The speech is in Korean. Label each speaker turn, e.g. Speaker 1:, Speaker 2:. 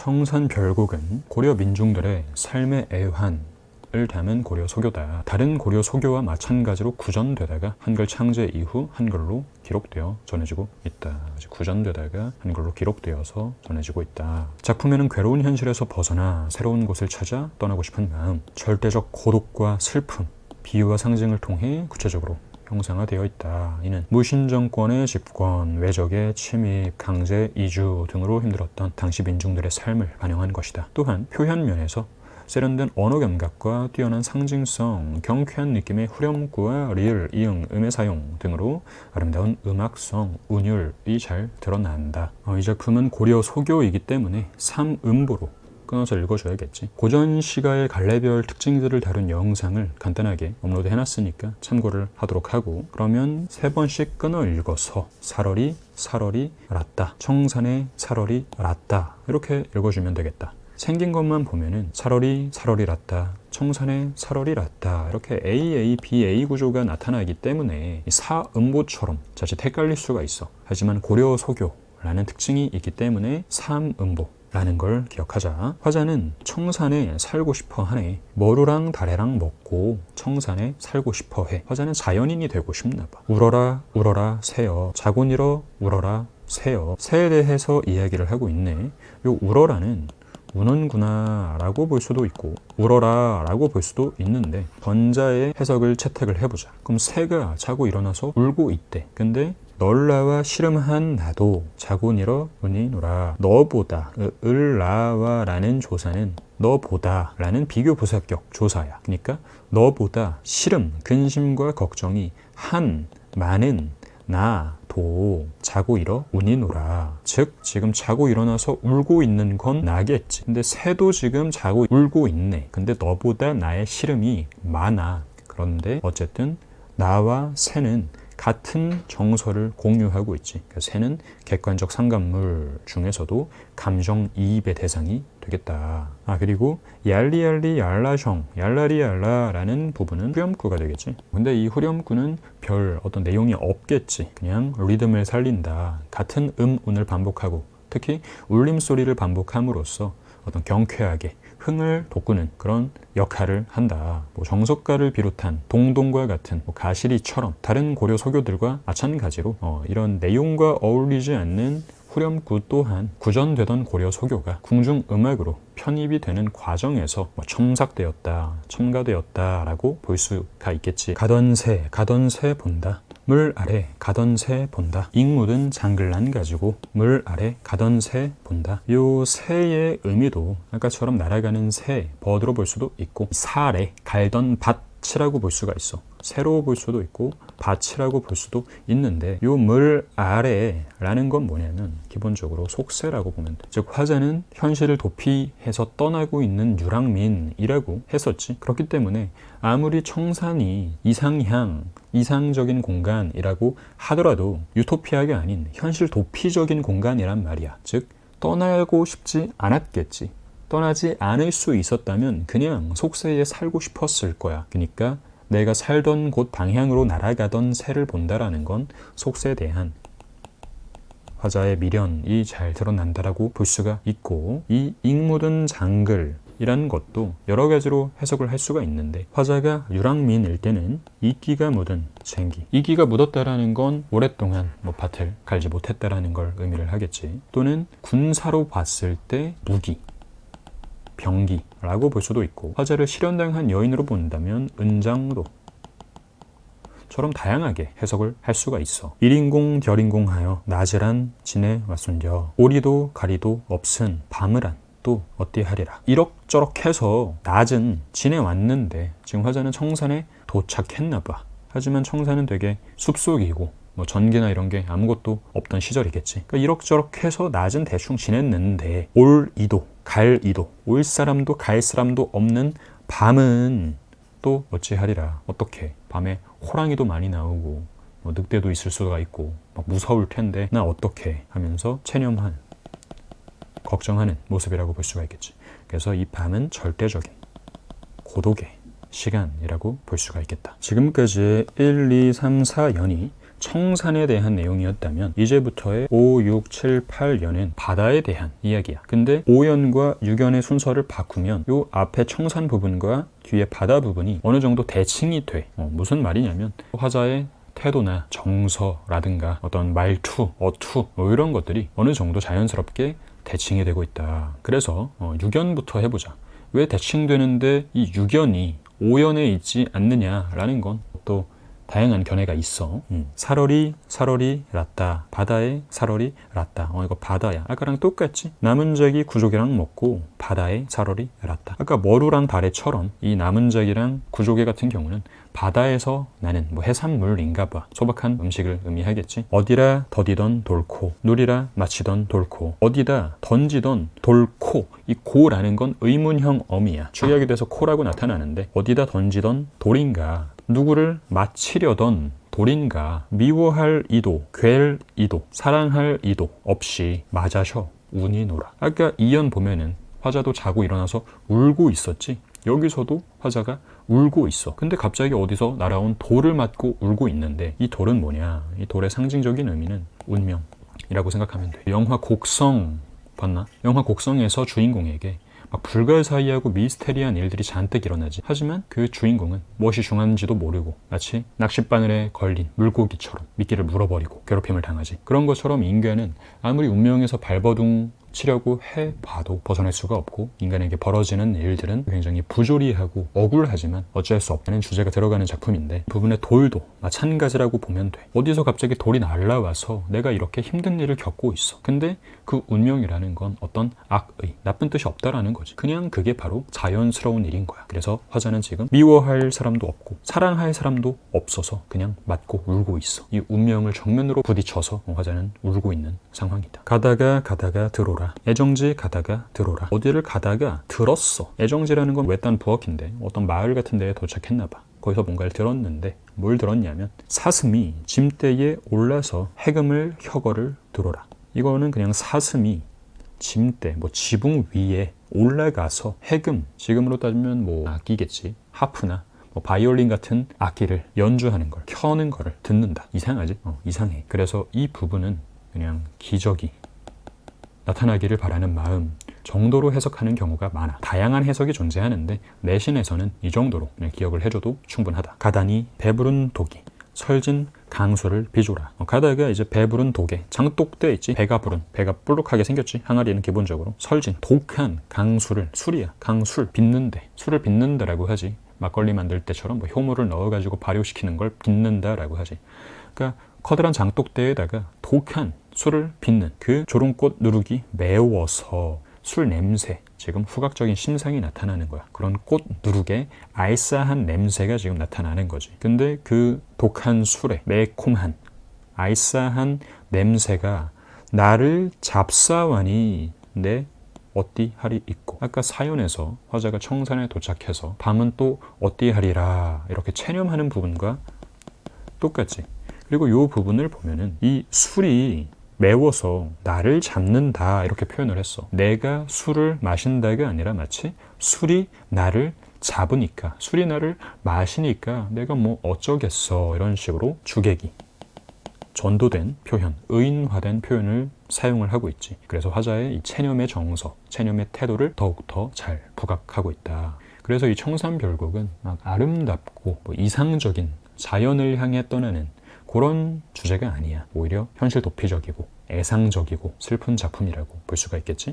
Speaker 1: 청산 별곡은 고려 민중들의 삶의 애환을 담은 고려 소교다. 다른 고려 소교와 마찬가지로 구전되다가 한글 창제 이후 한글로 기록되어 전해지고 있다. 구전되다가 한글로 기록되어서 전해지고 있다. 작품에는 괴로운 현실에서 벗어나 새로운 곳을 찾아 떠나고 싶은 마음, 절대적 고독과 슬픔, 비유와 상징을 통해 구체적으로 형상화되어 있다. 이는 무신 정권의 집권, 외적의 침입, 강제 이주 등으로 힘들었던 당시 민중들의 삶을 반영한 것이다. 또한 표현 면에서 세련된 언어 감각과 뛰어난 상징성, 경쾌한 느낌의 후렴구와 리을, 이응, 음의 사용 등으로 아름다운 음악성, 운율이 잘 드러난다. 이 작품은 고려 소교이기 때문에 3음보로 끊어서 읽어줘야겠지. 고전 시가의 갈래별 특징들을 다룬 영상을 간단하게 업로드 해놨으니까 참고를 하도록 하고, 그러면 3번씩 끊어 읽어서 사러리, 사러리, 랐다, 청산의 사러리, 랐다 이렇게 읽어주면 되겠다. 생긴 것만 보면은 사러리, 사러리, 랐다, 청산의 사러리, 랐다 이렇게 AA, BA 구조가 나타나기 때문에 사음보처럼 자칫 헷갈릴 수가 있어. 하지만 고려 소교라는 특징이 있기 때문에 3음보 라는 걸 기억하자. 화자는 청산에 살고 싶어 하네. 머루랑 다래랑 먹고 청산에 살고 싶어 해. 화자는 자연인이 되고 싶나 봐. 울어라 울어라 새여, 자곤 일어 울어라 새여. 새에 대해서 이야기를 하고 있네. 요 울어라는 우는구나 라고 볼 수도 있고 울어라 라고 볼 수도 있는데, 전자의 해석을 채택을 해보자. 그럼 새가 자고 일어나서 울고 있대. 근데 널 나와 씨름한 나도 자곤 일어 우니노라. 너보다, 을라와 라는 조사는 너보다 라는 비교부사격 조사야. 그러니까 너보다 씨름, 근심과 걱정이 한, 많은 나도 자고 일어 우니노라. 즉 지금 자고 일어나서 울고 있는 건 나겠지. 근데 새도 지금 자고 울고 있네. 근데 너보다 나의 시름이 많아. 그런데 어쨌든 나와 새는 같은 정서를 공유하고 있지. 그러니까 새는 객관적 상감물 중에서도 감정이입의 대상이 되겠다. 그리고 얄리얄리 얄라셩, 얄라리 얄라라는 부분은 후렴구가 되겠지. 근데 이 후렴구는 별 어떤 내용이 없겠지. 그냥 리듬을 살린다. 같은 운을 반복하고 특히 울림소리를 반복함으로써 어떤 경쾌하게 흥을 돋구는 그런 역할을 한다. 정석가를 비롯한 동동과 같은 가시리처럼 다른 고려 소교들과 마찬가지로 이런 내용과 어울리지 않는 후렴구 또한 구전되던 고려 소교가 궁중음악으로 편입이 되는 과정에서 첨삭되었다, 첨가되었다라고 볼 수가 있겠지. 가던 새 본다. 물 아래 가던 새 본다. 잉 묻은 장글란 가지고 물 아래 가던 새 본다. 요 새의 의미도 아까처럼 날아가는 새, 버드로 볼 수도 있고, 사래, 갈던 밭이라고 볼 수가 있어. 새로 볼 수도 있고 밭이라고 볼 수도 있는데, 요 물 아래라는 건 뭐냐면 기본적으로 속세라고 보면 돼. 즉 화자는 현실을 도피해서 떠나고 있는 유랑민이라고 했었지. 그렇기 때문에 아무리 청산이 이상적인 공간이라고 하더라도 유토피아가 아닌 현실 도피적인 공간이란 말이야. 즉 떠나고 싶지 않았겠지. 떠나지 않을 수 있었다면 그냥 속세에 살고 싶었을 거야. 그러니까 내가 살던 곳 방향으로 날아가던 새를 본다라는 건 속세에 대한 화자의 미련이 잘 드러난다라고 볼 수가 있고, 이 잉묻은 장글이라는 것도 여러 가지로 해석을 할 수가 있는데, 화자가 유랑민일 때는 이끼가 묻은 쟁기, 이끼가 묻었다라는 건 오랫동안 밭을 갈지 못했다라는 걸 의미를 하겠지. 또는 군사로 봤을 때 무기, 병기라고 볼 수도 있고, 화자를 실현당한 여인으로 본다면 은장도 처럼 다양하게 해석을 할 수가 있어. 일인공 결인공하여 낮을한 지내 왔순려, 오리도 가리도 없은 밤을한 또 어찌하리라. 이럭저럭 해서 낮은 지내왔는데 지금 화자는 청산에 도착했나 봐. 하지만 청산은 되게 숲속이고 전기나 이런 게 아무것도 없던 시절이겠지. 그러니까 이럭저럭 해서 낮은 대충 지냈는데 올 이도 갈 이도, 올 사람도 갈 사람도 없는 밤은 또 어찌하리라. 어떻게 밤에 호랑이도 많이 나오고 늑대도 있을 수가 있고 무서울 텐데 나 어떻게 하면서 체념한, 걱정하는 모습이라고 볼 수가 있겠지. 그래서 이 밤은 절대적인 고독의 시간이라고 볼 수가 있겠다. 지금까지의 1, 2, 3, 4연이 청산에 대한 내용이었다면 이제부터의 5, 6, 7, 8연은 바다에 대한 이야기야. 근데 5연과 6연의 순서를 바꾸면 요 앞에 청산 부분과 뒤에 바다 부분이 어느 정도 대칭이 돼. 무슨 말이냐면 화자의 태도나 정서라든가 어떤 말투, 어투 이런 것들이 어느 정도 자연스럽게 대칭이 되고 있다. 그래서 6연부터 해보자. 왜 대칭되는데 이 6연이 5연에 있지 않느냐라는 건 또 다양한 견해가 있어. 살얼이 랐다. 바다에 살얼이 랐다. 이거 바다야. 아까랑 똑같지? 남은작이 구조개랑 먹고 바다에 살얼이 랐다. 아까 머루랑 다래처럼 이 남은작이랑 구조개 같은 경우는 바다에서 나는 해산물인가 봐. 소박한 음식을 의미하겠지. 어디라 더디던 돌코, 누리라 마치던 돌코, 어디다 던지던 돌코. 이 고라는 건 의문형 어미야. 축약이 돼서 코라고 나타나는데 어디다 던지던 돌인가, 누구를 마치려던 돌인가, 미워할 이도, 괴할 이도, 사랑할 이도 없이 맞아셔 운이 놀아. 아까 이연 보면은 화자도 자고 일어나서 울고 있었지. 여기서도 화자가 울고 있어. 근데 갑자기 어디서 날아온 돌을 맞고 울고 있는데 이 돌은 뭐냐? 이 돌의 상징적인 의미는 운명이라고 생각하면 돼. 영화 곡성 봤나? 영화 곡성에서 주인공에게 막 불가사의하고 미스테리한 일들이 잔뜩 일어나지. 하지만 그 주인공은 무엇이 중요한지도 모르고 마치 낚싯바늘에 걸린 물고기처럼 미끼를 물어버리고 괴롭힘을 당하지. 그런 것처럼 인간은 아무리 운명에서 발버둥 치려고 해봐도 벗어날 수가 없고 인간에게 벌어지는 일들은 굉장히 부조리하고 억울하지만 어쩔 수 없다는 주제가 들어가는 작품인데 부분의 돌도 마찬가지라고 보면 돼. 어디서 갑자기 돌이 날라와서 내가 이렇게 힘든 일을 겪고 있어. 근데 그 운명이라는 건 어떤 악의, 나쁜 뜻이 없다라는 거지. 그냥 그게 바로 자연스러운 일인 거야. 그래서 화자는 지금 미워할 사람도 없고 사랑할 사람도 없어서 그냥 맞고 울고 있어. 이 운명을 정면으로 부딪혀서 화자는 울고 있는 상황이다. 가다가 들어라. 애정지 가다가 들어라. 어디를 가다가 들었어. 애정지라는 건 외딴 부엌인데 어떤 마을 같은 데에 도착했나 봐. 거기서 뭔가를 들었는데 뭘 들었냐면 사슴이 짐대에 올라서 해금을 혀거를 들어라. 이거는 그냥 사슴이 짐대, 지붕 위에 올라가서 해금, 지금으로 따지면 악기겠지. 하프나 바이올린 같은 악기를 연주하는 걸, 켜는 거를 듣는다. 이상하지? 이상해. 그래서 이 부분은 그냥 기적이 나타나기를 바라는 마음 정도로 해석하는 경우가 많아. 다양한 해석이 존재하는데 내신에서는 이 정도로 기억을 해줘도 충분하다. 가다니 배부른 독이 설진 강수를 비조라. 가다가 이제 배부른 독에 장독대 있지. 배가 불룩하게 생겼지. 항아리는 기본적으로 설진 독한 강수를, 술이야. 강술 빚는데, 술을 빚는다라고 하지. 막걸리 만들 때처럼 효모를 넣어가지고 발효시키는 걸 빚는다라고 하지. 그러니까 커다란 장독대에다가 독한 술을 빚는 그 조롱꽃 누룩이 매워서 술 냄새, 지금 후각적인 심상이 나타나는 거야. 그런 꽃 누룩의 알싸한 냄새가 지금 나타나는 거지. 근데 그 독한 술의 매콤한 알싸한 냄새가 나를 잡사하니 내 어띠하리 있고. 아까 사연에서 화자가 청산에 도착해서 밤은 또 어띠하리라 이렇게 체념하는 부분과 똑같지. 그리고 이 부분을 보면은 이 술이 매워서 나를 잡는다 이렇게 표현을 했어. 내가 술을 마신다가 아니라 마치 술이 나를 잡으니까, 술이 나를 마시니까 내가 어쩌겠어 이런 식으로 주객이 전도된 표현, 의인화된 표현을 사용을 하고 있지. 그래서 화자의 이 체념의 정서, 체념의 태도를 더욱더 잘 부각하고 있다. 그래서 이 청산별곡은 막 아름답고 이상적인 자연을 향해 떠나는 그런 주제가 아니야. 오히려 현실 도피적이고 애상적이고 슬픈 작품이라고 볼 수가 있겠지.